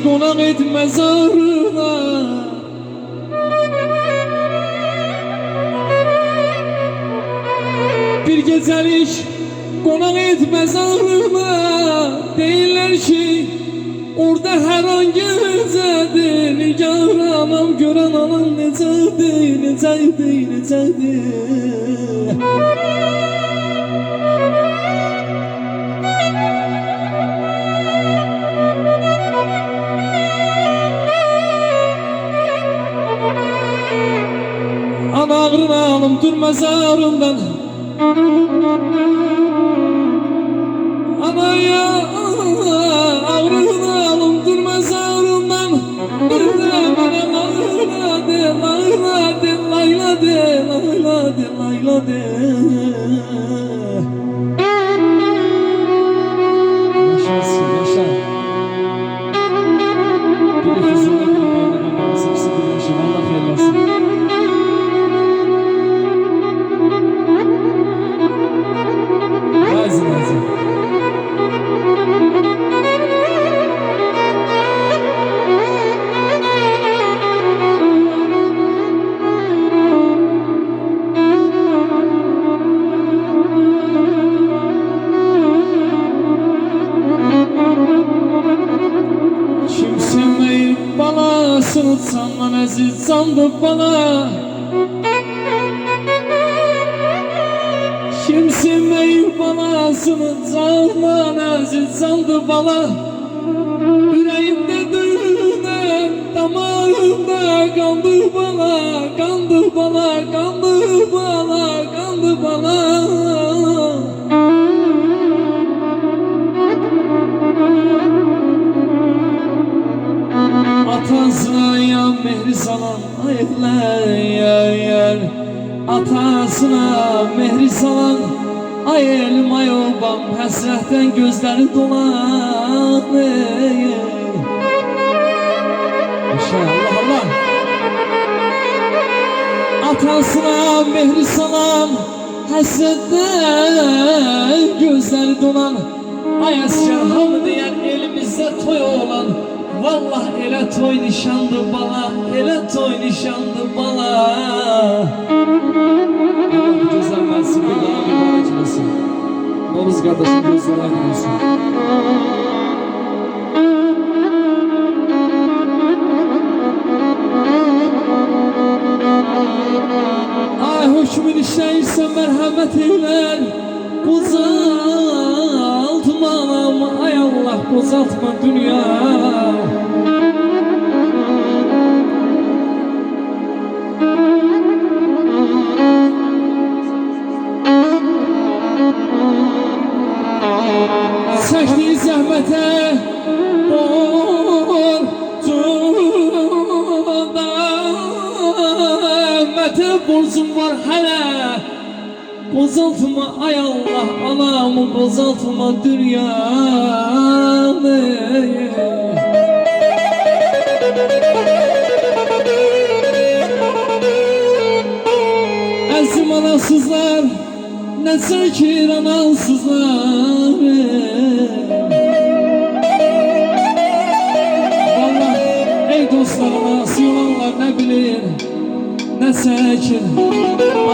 konak et mezarına. Bir gecelik konak et mezarına. Deyirler ki orada her an gecedir. Nigar anam gören anan necədir, necədir, necədir. Ana ağrına alım dur mezarından. Ana ya ağrına alım dur mezarından. Bir de bana layla de, layla de, layla de, layla de, layla de. Yaşasın, yaşa. Bir kızımla bir bağlanan bazısı bir yaşam. Allah hayırlasın. Lazım, lazım. Balasını sanman aziz sandı bana. Kimsin meyil balasını sanman aziz sandı bana. Yüreğimde dövünen damarımda kandı bana, kandı bana, kandı bana, kandı bana. Atasına ya mehri salan ayetler. Atasına mehri salan ay elim ay obam, həsrətdən gözləri dolan. İnşallah Allah. Atasına mehri salan həsrətdən gözləri dolan. Ay əskər hamı deyən elimizdə toy olan. Vallah elə toy nişandı bala, elə toy nişandı bala. Allah bu gözler versin, bir daha mübarek olsun. Noruz kardeşim gözler aydın olsun. Ay hükmün işləyirsən mərhəmət eylər. Qozaltma anamı, ay Allah qozaltma dünya. Çəkdiyi zəhmətə borcunda, ümmətə borcum var hələ. Qozaltma ay Allah anamı, qozaltma dünyanı. Əzim anasızlar ne çəkir anasızlar. Vallahi ey dostlar anası olanlar ne bilir ne çəkir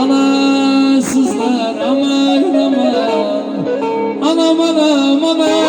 anasızlar. Aman aman anam anam anam.